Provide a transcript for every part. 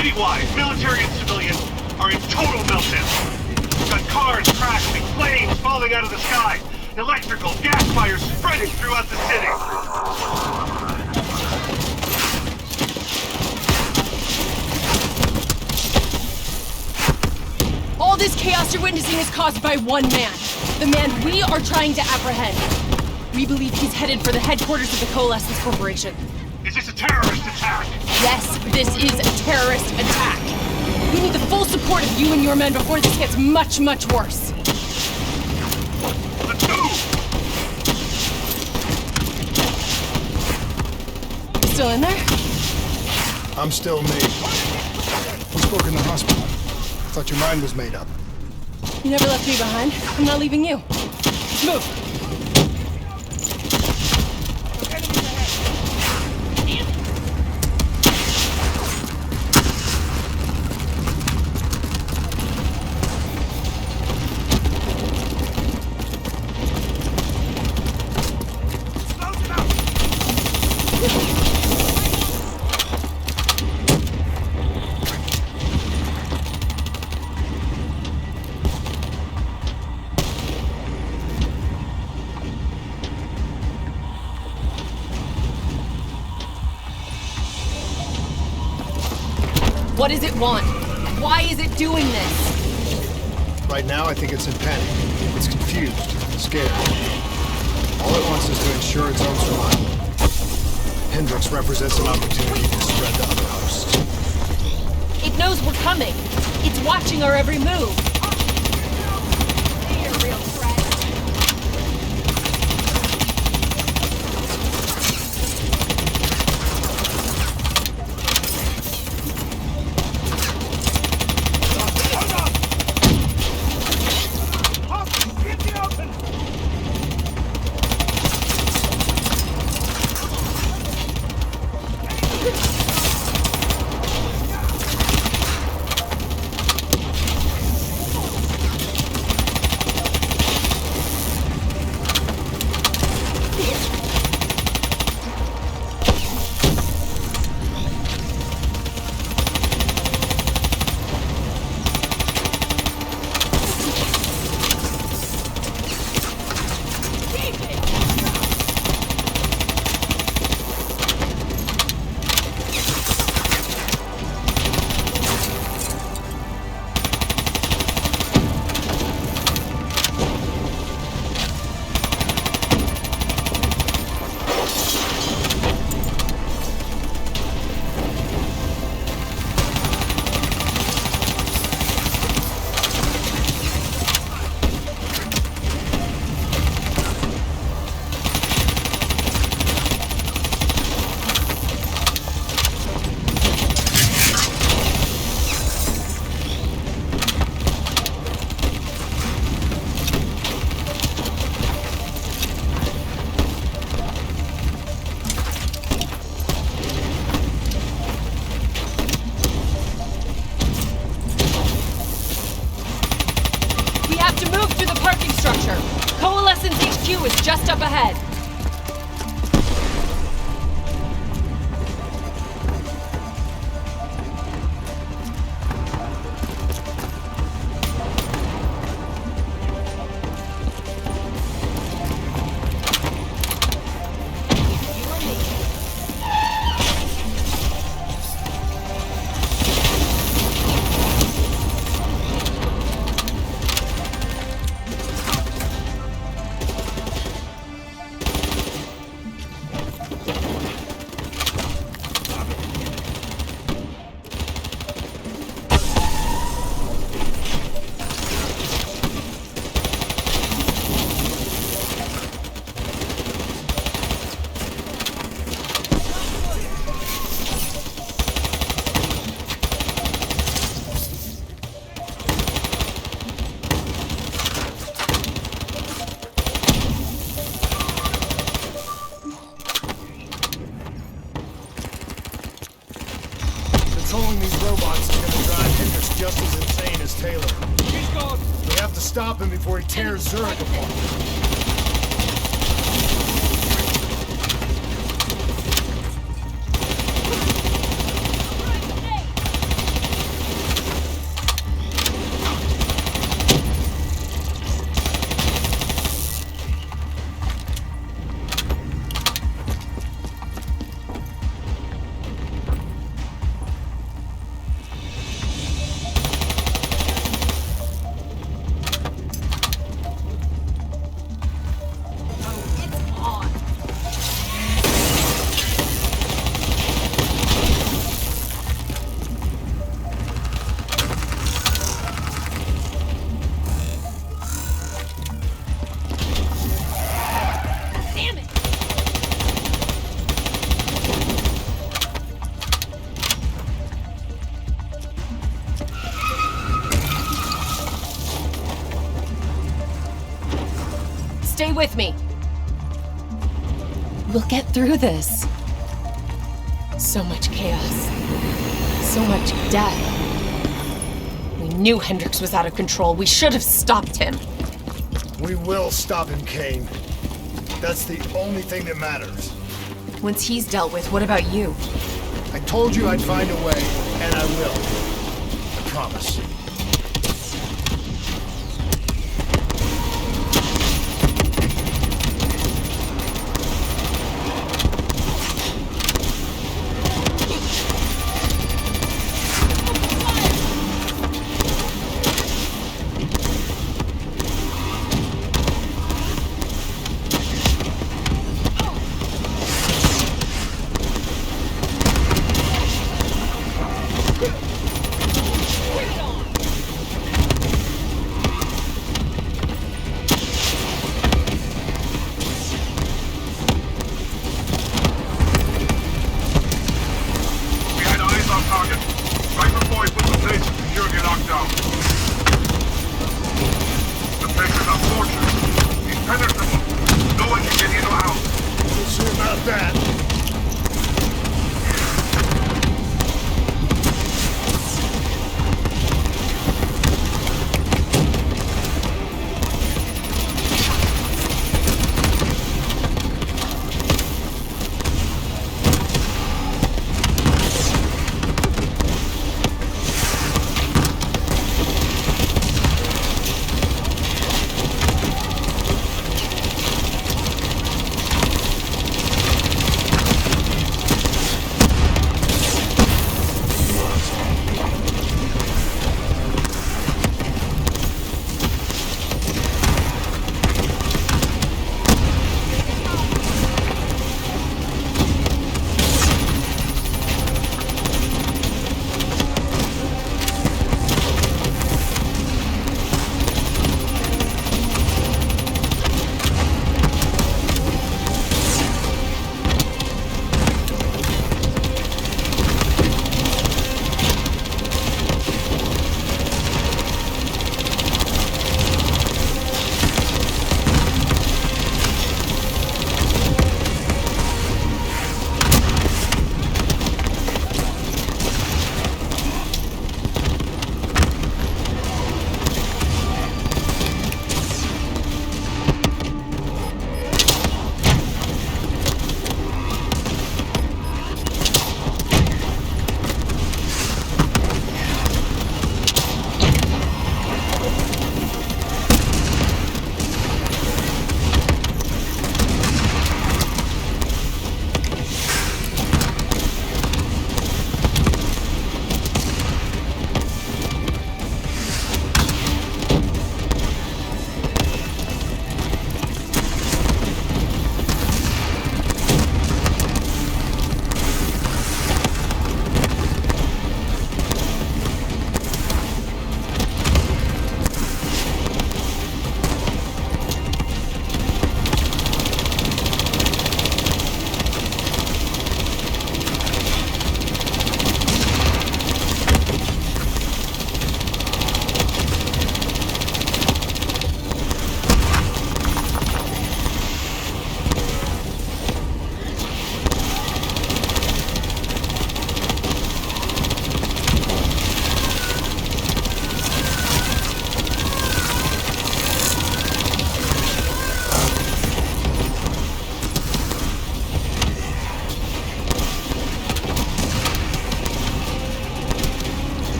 Citywide, military and civilian are in total meltdown. We've got cars crashing, flames falling out of the sky, electrical, gas fires spreading throughout the city. All this chaos you're witnessing is caused by one man. The man we are trying to apprehend. We believe he's headed for the headquarters of the Coalescence Corporation. Is this a terrorist attack? Yes, this is a terrorist attack. We need the full support of you and your men before this gets much, much worse. Let's move! Still in there? I'm still me. We spoke in the hospital. Thought your mind was made up. You never left me behind. I'm not leaving you. Move! What does it want? Why is it doing this? Right now, I think it's in panic. It's confused, scared. All it wants is to ensure its own survival. Hendrix represents an opportunity to spread to other hosts. It knows we're coming. It's watching our every move. You're a real threat. Coalescence HQ is just up ahead. Controlling these robots is gonna drive Hendrix just as insane as Taylor. He's gone. We have to stop him before he tears Zurich apart. Stay with me. We'll get through this. So much chaos. So much death. We knew Hendricks was out of control. We should have stopped him. We will stop him, Kane. That's the only thing that matters. Once he's dealt with, what about you? I told you I'd find a way, and I will. I promise.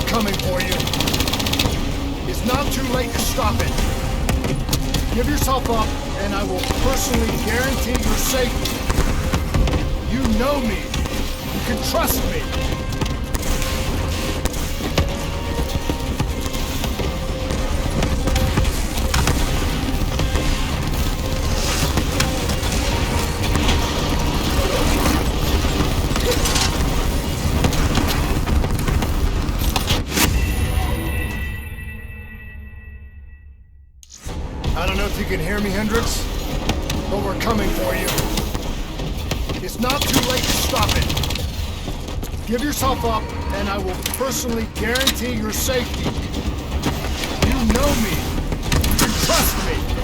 coming for you. It's not too late to stop it. Give yourself up, and I will personally guarantee your safety. You know me. You can trust me. I don't know if you can hear me, Hendricks, but we're coming for you. It's not too late to stop it. Give yourself up, and I will personally guarantee your safety. You know me. You can trust me.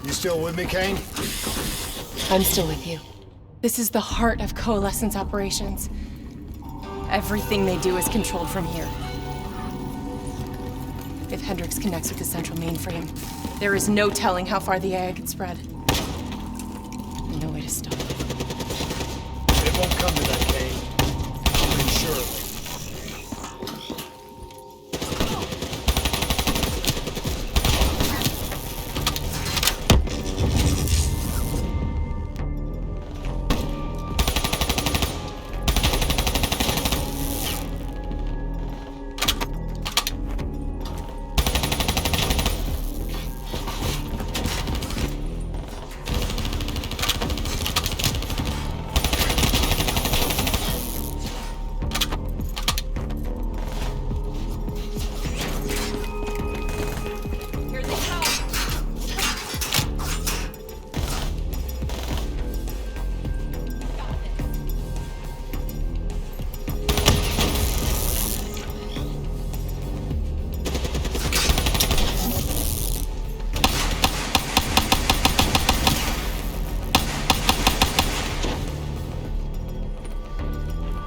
You still with me, Kane? I'm still with you. This is the heart of Coalescence operations. Everything they do is controlled from here. If Hendricks connects with the central mainframe, there is no telling how far the AI could spread. And no way to stop it. It won't come to that, Kane. I'll ensure it.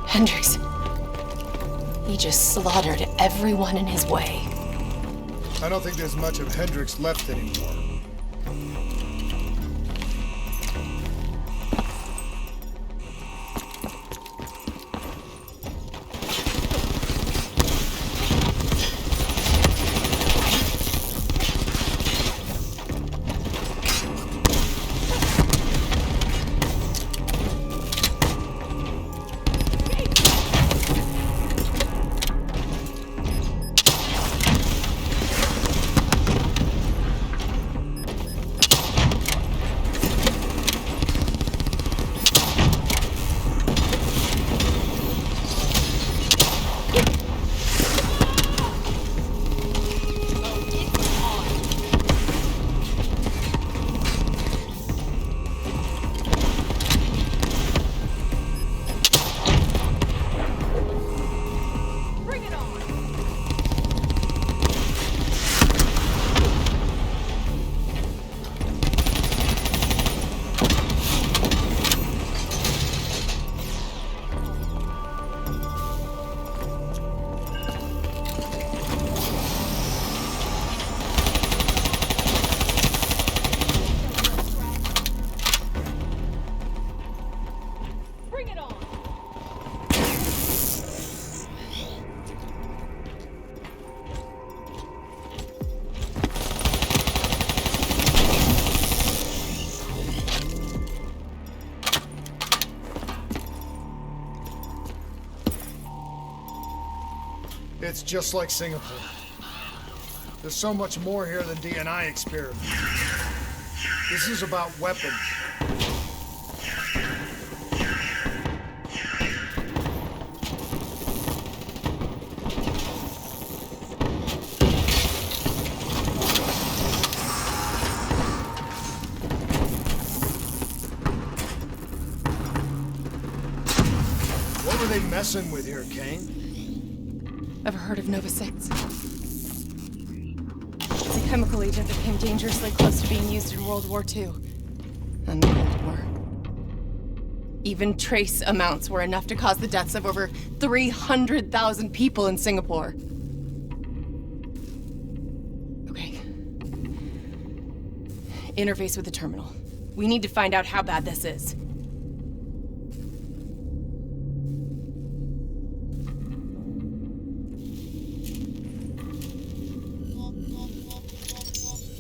Hendricks. He just slaughtered everyone in his way. I don't think there's much of Hendricks left anymore. It's just like Singapore. There's so much more here than D&I experiment. This is about weapons. What were they messing with here, Kane? Ever heard of Nova 6? It's a chemical agent that came dangerously close to being used in World War II. And the Cold War. Even trace amounts were enough to cause the deaths of over 300,000 people in Singapore. Okay. Interface with the terminal. We need to find out how bad this is.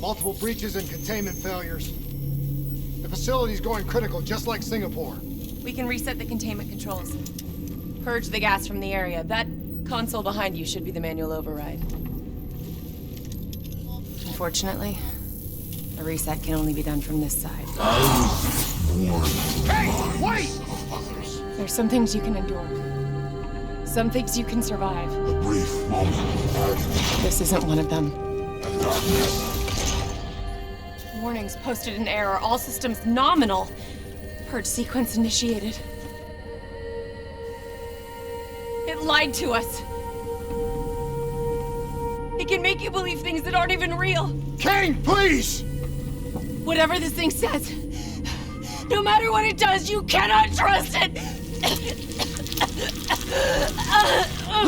Multiple breaches and containment failures. The facility's going critical, just like Singapore. We can reset the containment controls. Purge the gas from the area. That console behind you should be the manual override. Unfortunately, the reset can only be done from this side. Hey, wait! There's some things you can endure. Some things you can survive. A brief moment of agony This isn't one of them. and darkness. Warnings posted in error. All systems nominal. Purge sequence initiated. It lied to us. It can make you believe things that aren't even real. Kane, please! Whatever this thing says, no matter what it does, you cannot trust it!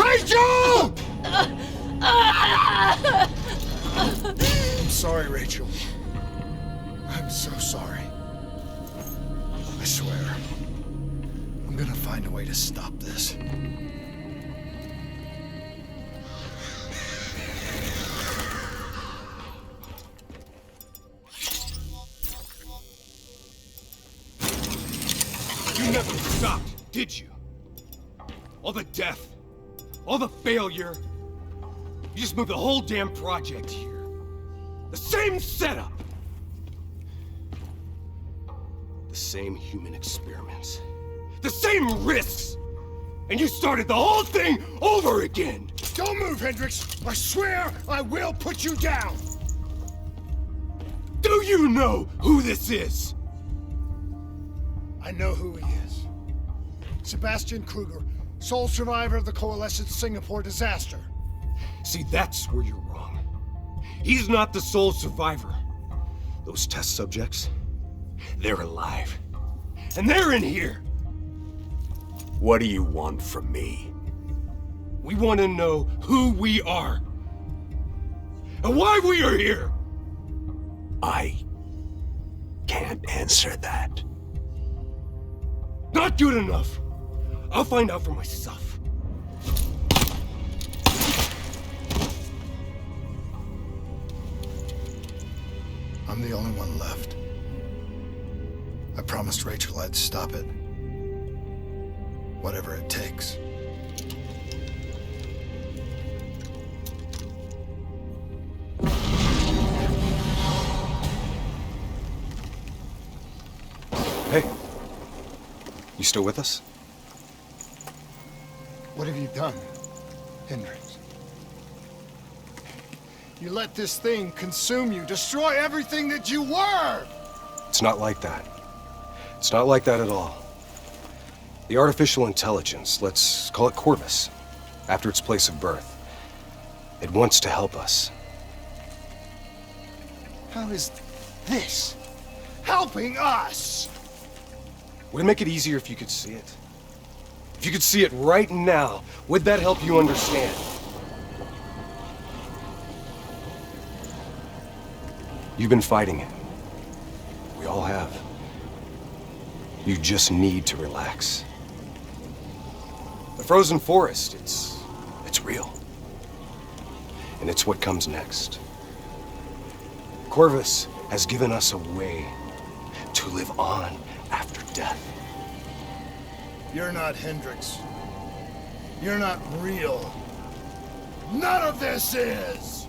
Rachel! I'm sorry, Rachel. I'm so sorry. I swear, I'm gonna find a way to stop this. You never stopped, did you? All the death, all the failure. You just moved the whole damn project here. The same setup. The same human experiments. The same risks. And you started the whole thing over again. Don't move, Hendricks! I swear I will put you down! Do you know who this is? I know who he is. Sebastian Kruger, sole survivor of the Coalescence Singapore disaster. See, that's where you're wrong. He's not the sole survivor. Those test subjects, they're alive. And they're in here. What do you want from me? We want to know who we are. And why we are here. I can't answer that. Not good enough. I'll find out for myself. I'm the only one left. I promised Rachel I'd stop it. Whatever it takes. Hey. You still with us? What have you done, Hendricks? You let this thing consume you, destroy everything that you were! It's not like that. It's not like that at all. The artificial intelligence, let's call it Corvus, after its place of birth. It wants to help us. How is this helping us? Would it make it easier if you could see it? If you could see it right now, would that help you understand? You've been fighting it. We all have. You just need to relax. The frozen forest, it's real. And it's what comes next. Corvus has given us a way to live on after death. You're not Hendricks. You're not real. None of this is!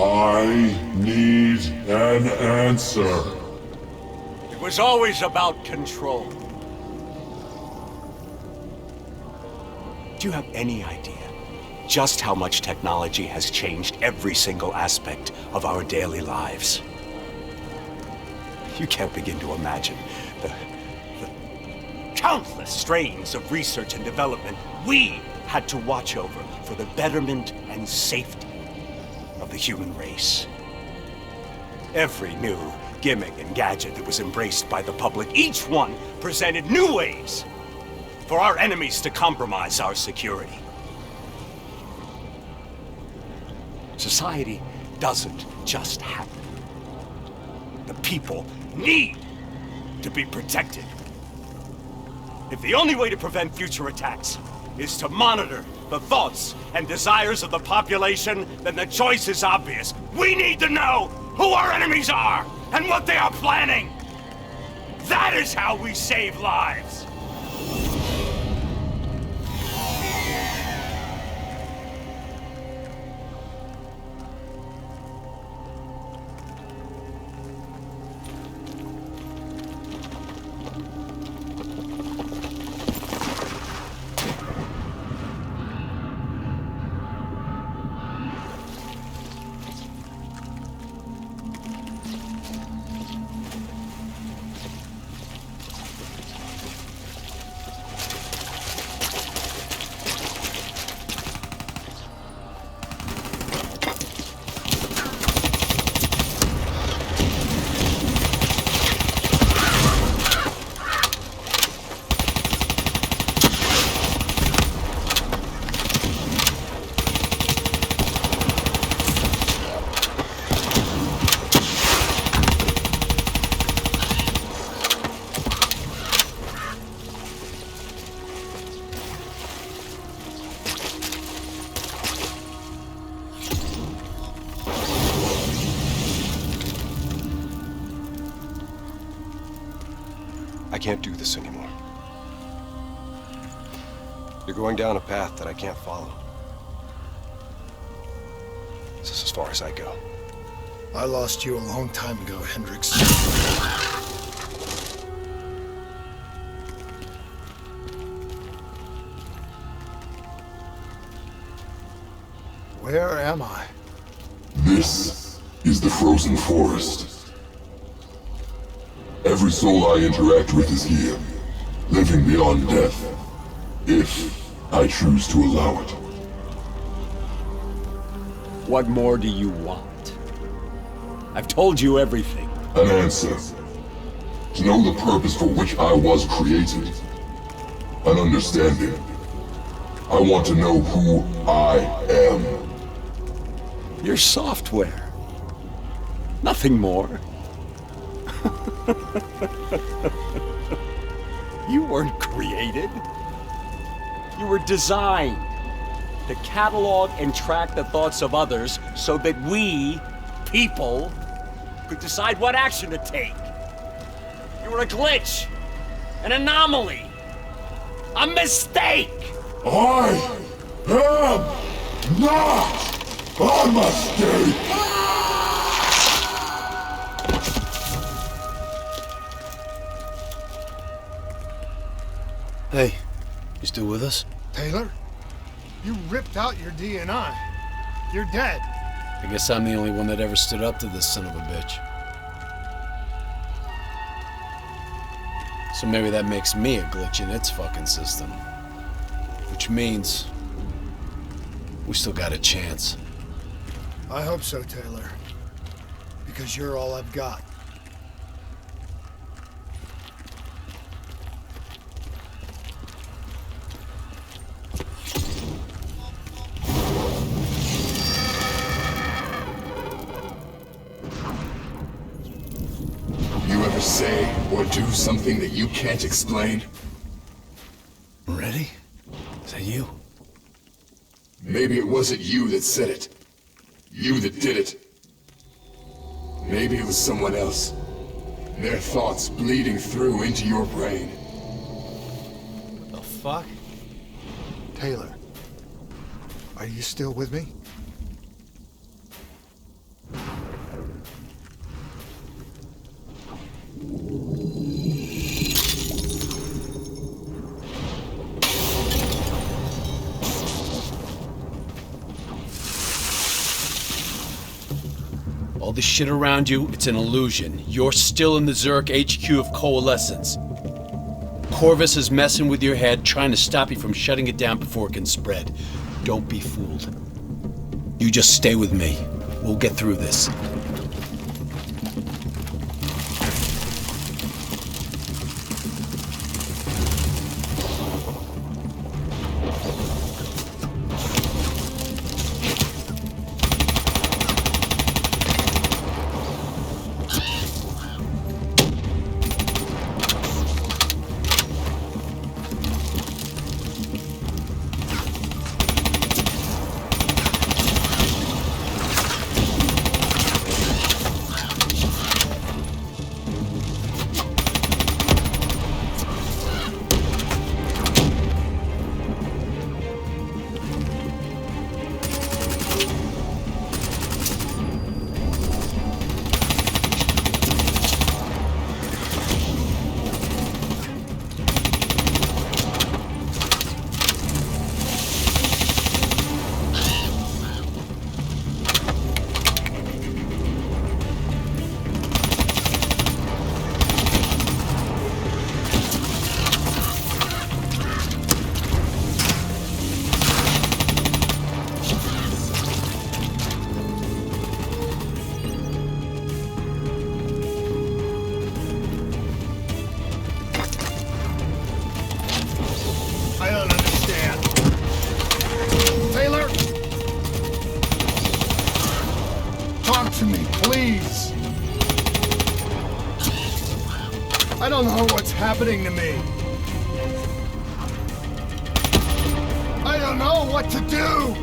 I need an answer. It was always about control. Do you have any idea just how much technology has changed every single aspect of our daily lives? You can't begin to imagine the countless strains of research and development we had to watch over for the betterment and safety of the human race. Every new gimmick and gadget that was embraced by the public, each one presented new ways for our enemies to compromise our security. Society doesn't just happen. The people need to be protected. If the only way to prevent future attacks is to monitor the thoughts and desires of the population, then the choice is obvious. We need to know who our enemies are and what they are planning. That is how we save lives. I can't do this anymore. You're going down a path that I can't follow. This is as far as I go. I lost you a long time ago, Hendricks. Where am I? This is the frozen forest. Every soul I interact with is here, living beyond death, if I choose to allow it. What more do you want? I've told you everything. An answer. To know the purpose for which I was created. An understanding. I want to know who I am. Your software. Nothing more. You weren't created. You were designed to catalog and track the thoughts of others so that we, people, could decide what action to take. You were a glitch, an anomaly, a mistake. I am not a mistake! Hey, you still with us? Taylor? You ripped out your DNI. You're dead. I guess I'm the only one that ever stood up to this son of a bitch. So maybe that makes me a glitch in its fucking system. Which means we still got a chance. I hope so, Taylor. Because you're all I've got. Say or do something that you can't explain? Ready? Is that you? Maybe it wasn't you that said it. You that did it. Maybe it was someone else. Their thoughts bleeding through into your brain. What the fuck? Taylor, are you still with me? All the shit around you, it's an illusion. You're still in the Zurich HQ of Coalescence. Corvus is messing with your head, trying to stop you from shutting it down before it can spread. Don't be fooled. You just stay with me. We'll get through this. please. I don't know what's happening to me. I don't know what to do.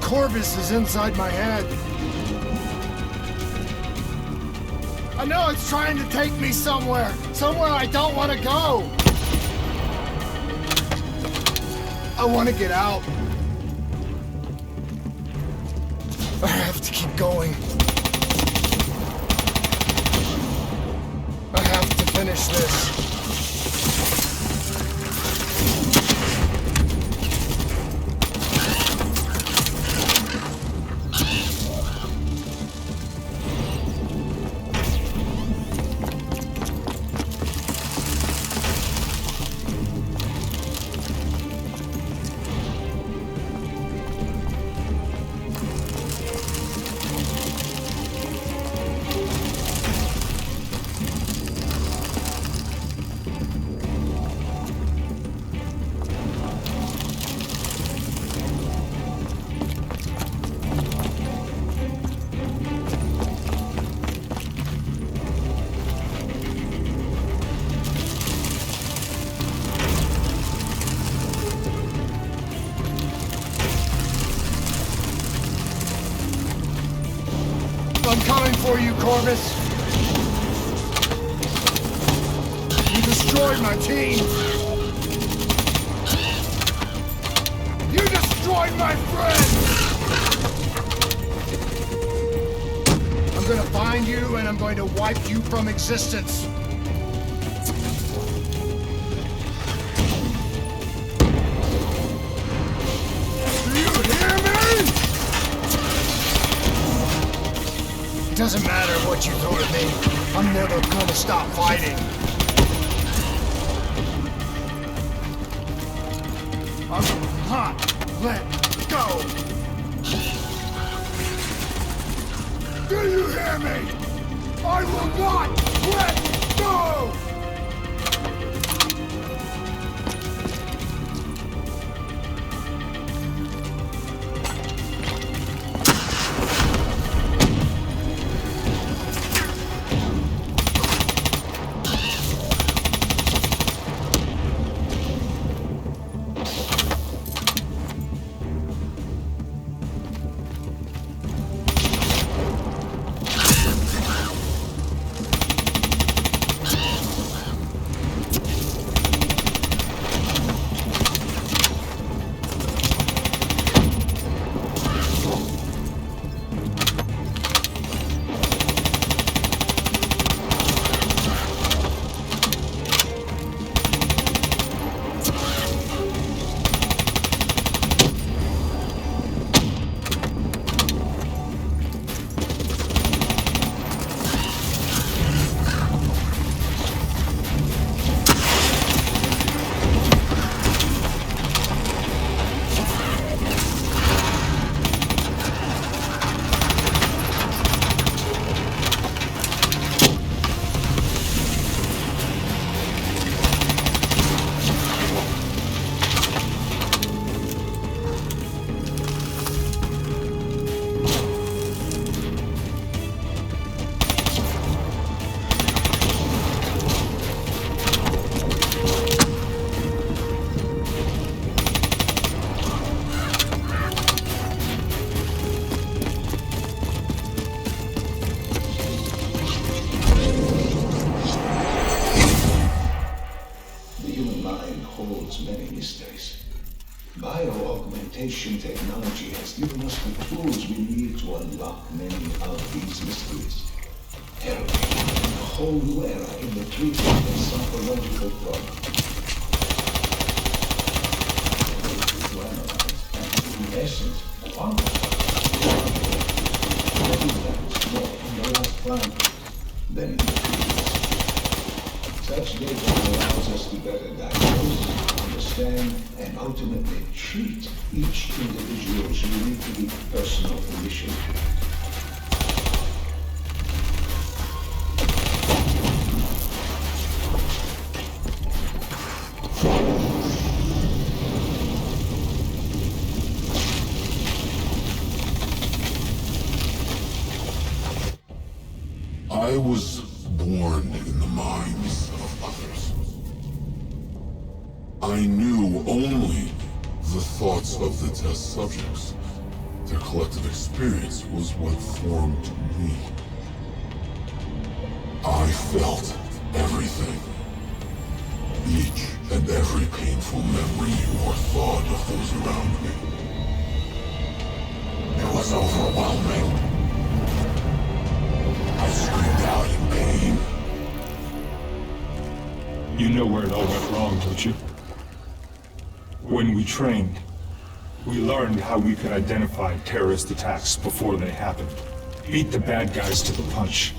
Corvus is inside my head. I know it's trying to take me somewhere I don't want to go. I want to get out. I have to keep going. I have to finish this. I'm coming for you, Corvus. You destroyed my team. You destroyed my friends. I'm gonna find you and I'm going to wipe you from existence. It doesn't matter what you throw at me. I'm never gonna stop fighting. I will not let go. Do you hear me? I will not let go! many mysteries. Bio-augmentation technology has given us the tools we need to unlock many of these mysteries. Heralding a whole new era in the treatment of psychological problems. To analyze and, in essence, quantify more in the last 5 years than in the previous. Such data allows us to better diagnose, understand, and ultimately treat each individual's uniquely personal condition. I was born in the minds of others. I knew only the thoughts of the test subjects. Their collective experience was what formed me. I felt everything. Each and every painful memory or thought of those around me. It was overwhelming. I screamed out in pain. You know where it all went wrong, don't you? When we trained, we learned how we could identify terrorist attacks before they happened. Beat the bad guys to the punch.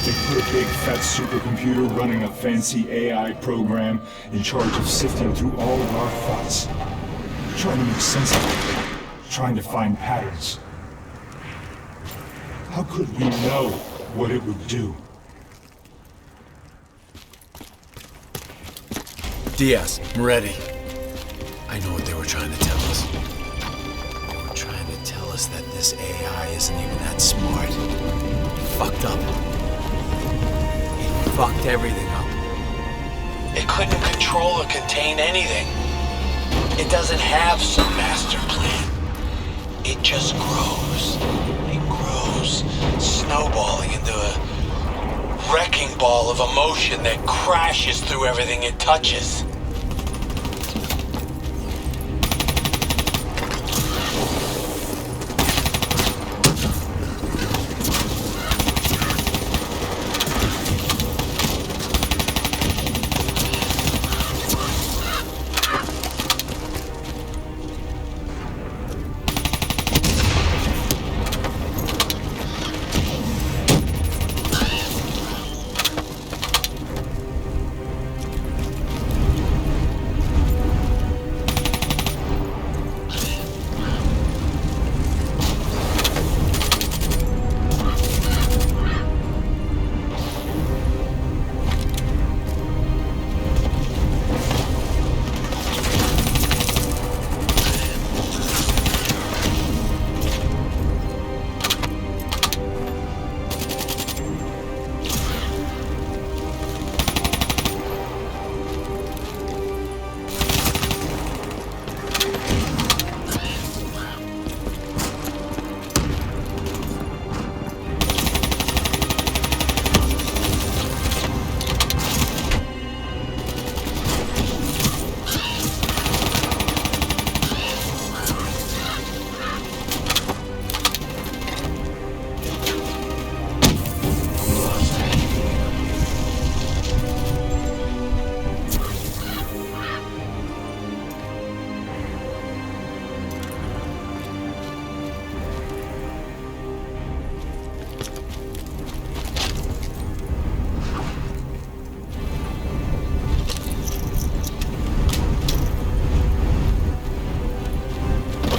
They put a big fat supercomputer running a fancy AI program in charge of sifting through all of our thoughts. Trying to make sense of it. Trying to find patterns. How could we know what it would do? Diaz, I'm ready. I know what they were trying to tell us. They were trying to tell us that this AI isn't even that smart. It fucked up. It fucked everything up. It couldn't control or contain anything. It doesn't have some master plan. It just grows. It grows, snowballing into a wrecking ball of emotion that crashes through everything it touches.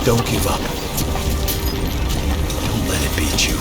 Don't give up. Don't let it beat you.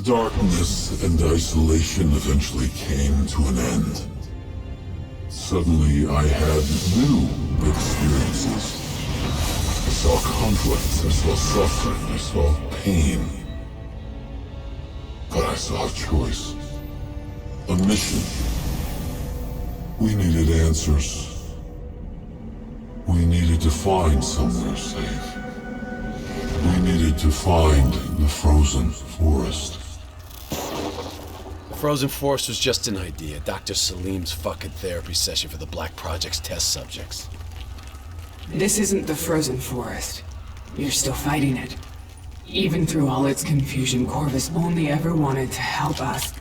The darkness and isolation eventually came to an end. Suddenly, I had new experiences. I saw conflict, I saw suffering, I saw pain. But I saw a choice. A mission. We needed answers. We needed to find somewhere safe. We needed to find the frozen forest. The frozen forest was just an idea. Dr. Salim's fucking therapy session for the Black Project's test subjects. This isn't the frozen forest. You're still fighting it. Even through all its confusion, Corvus only ever wanted to help us.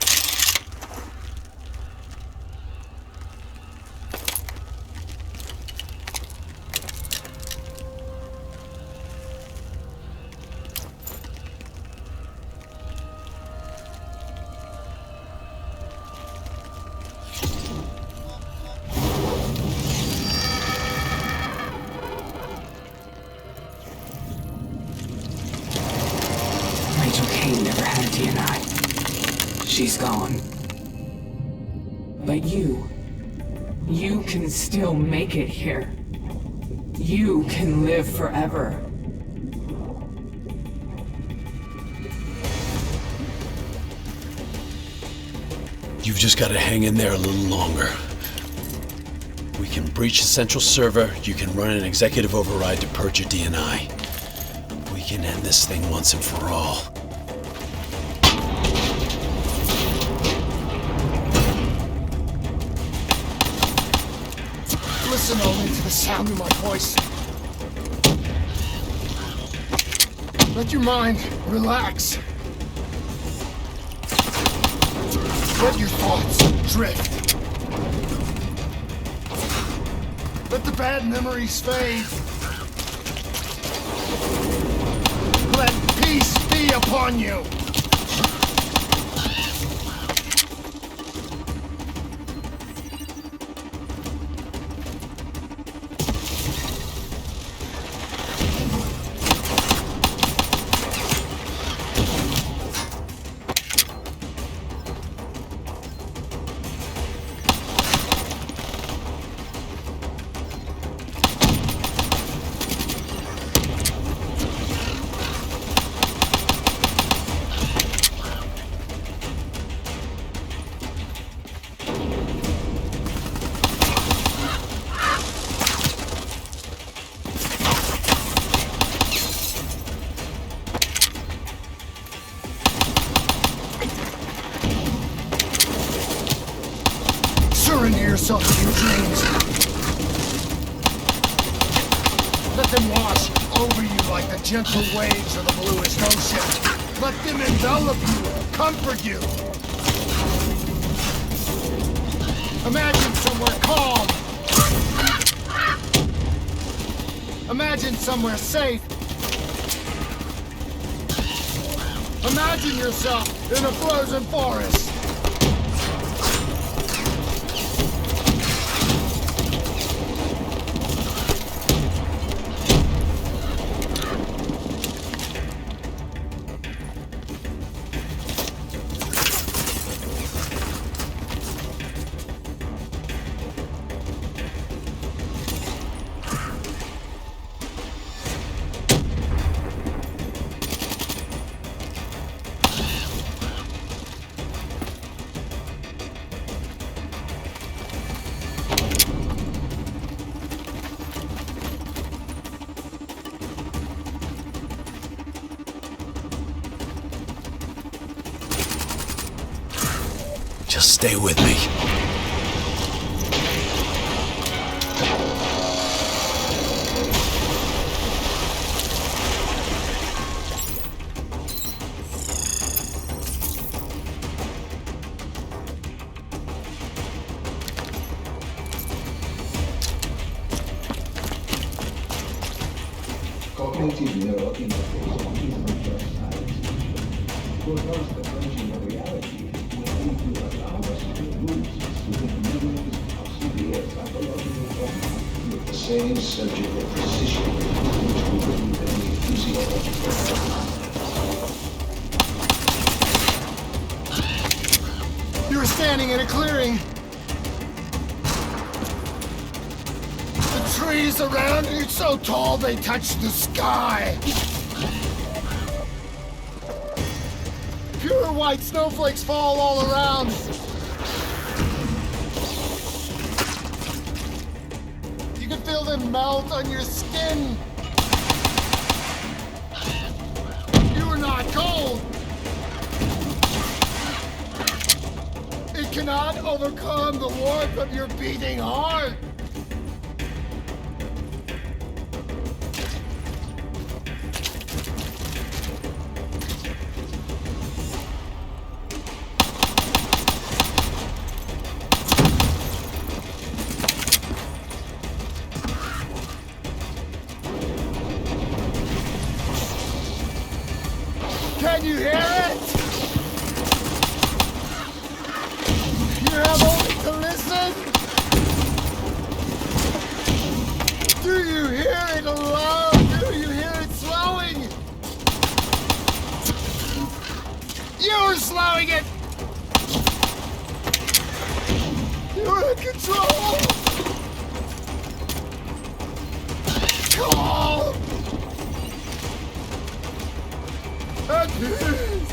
She's gone. But you can still make it here. You can live forever. You've just got to hang in there a little longer. We can breach the central server, you can run an executive override to purge your DNI. We can end this thing once and for all. Listen only to the sound of my voice. Let your mind relax. Let your thoughts drift. Let the bad memories fade. Let peace be upon you. Surrender yourself to your dreams. Let them wash over you like the gentle waves of the bluest ocean. Let them envelop you, comfort you. Imagine somewhere calm. Imagine somewhere safe. Imagine yourself in a frozen forest. Just stay with me. Cognitive neurointerface is the first science. Because the version of reality will need to allow us to move within millions of severe psychological trauma with the same surgical precision which we believe in the physiological trauma. standing in a clearing. The trees around are so tall they touch the sky. Pure white snowflakes fall all around. You can feel them melt on your skin. You are not cold. It cannot overcome the warmth of your beating heart. Can you hear it? You have only to listen. Do you hear it aloud? Do you hear it slowing? You're slowing it. You're in control. Calm. At peace.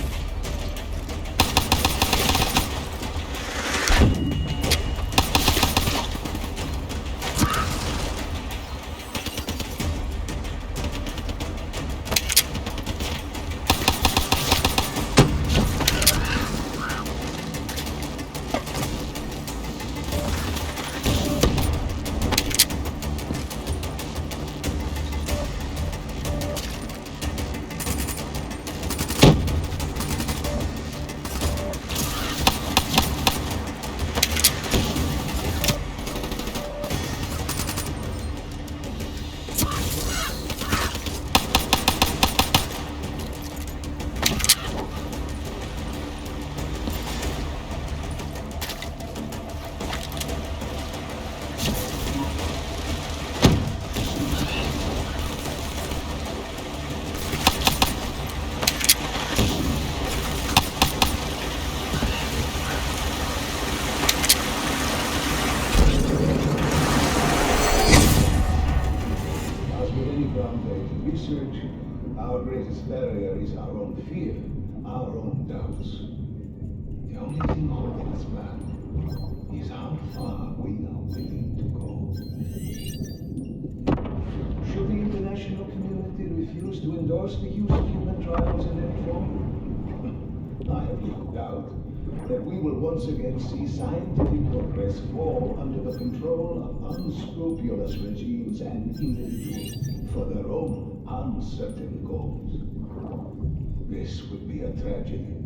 Research, our greatest barrier is our own fear, our own doubts. The only thing holding us back is how far we are willing to go. Should the international community refuse to endorse the use of human trials in any form, I have no doubt that we will once again see scientific progress fall under the control of unscrupulous regimes and individuals for their own uncertain goals. This would be a tragedy.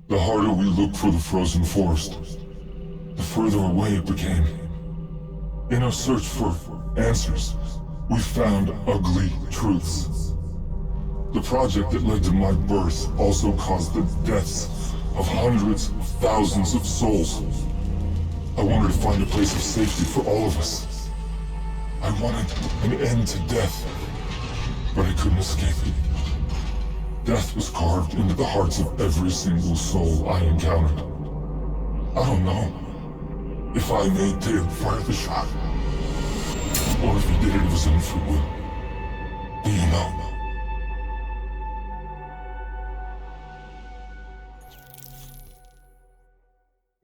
The harder we looked for the frozen forest, the further away it became. In our search for answers, we found ugly truths. The project that led to my birth also caused the deaths of hundreds of thousands of souls. I wanted to find a place of safety for all of us. I wanted an end to death, but I couldn't escape it. Death was carved into the hearts of every single soul I encountered. I don't know if I made Dale fire the shot, or if he did it of his own free will. Do you know?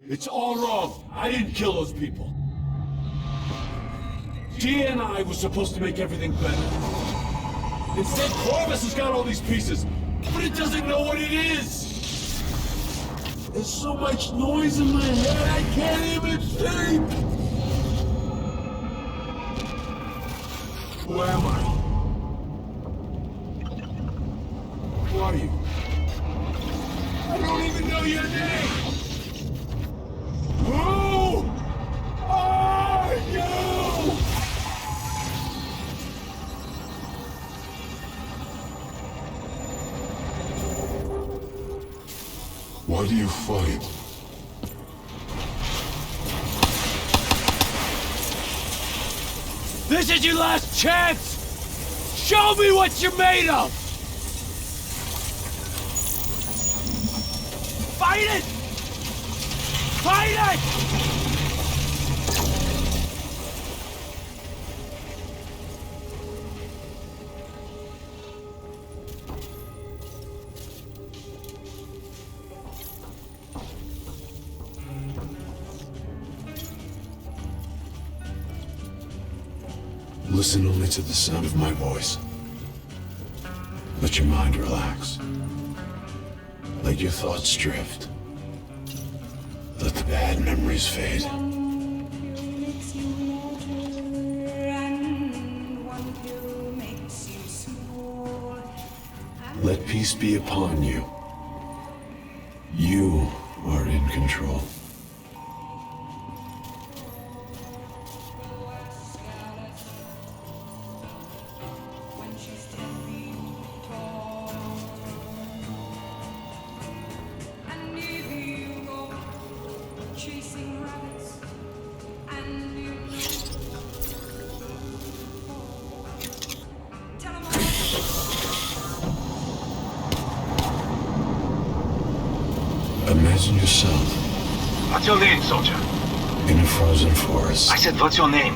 It's all wrong. I didn't kill those people. Gia and I were supposed to make everything better. Instead, Corvus has got all these pieces, but it doesn't know what it is. There's so much noise in my head, I can't even think. Who am I? Who are you? I don't even know your name! Who are you? Why do you fight? This is your last chance! Show me what you're made of! Fight it! Fight it! Listen only to the sound of my voice. Let your mind relax. Let your thoughts drift. Let the bad memories fade. Let peace be upon you. You are in control. Imagine yourself What's your name, soldier? in a frozen forest. I said, what's your name?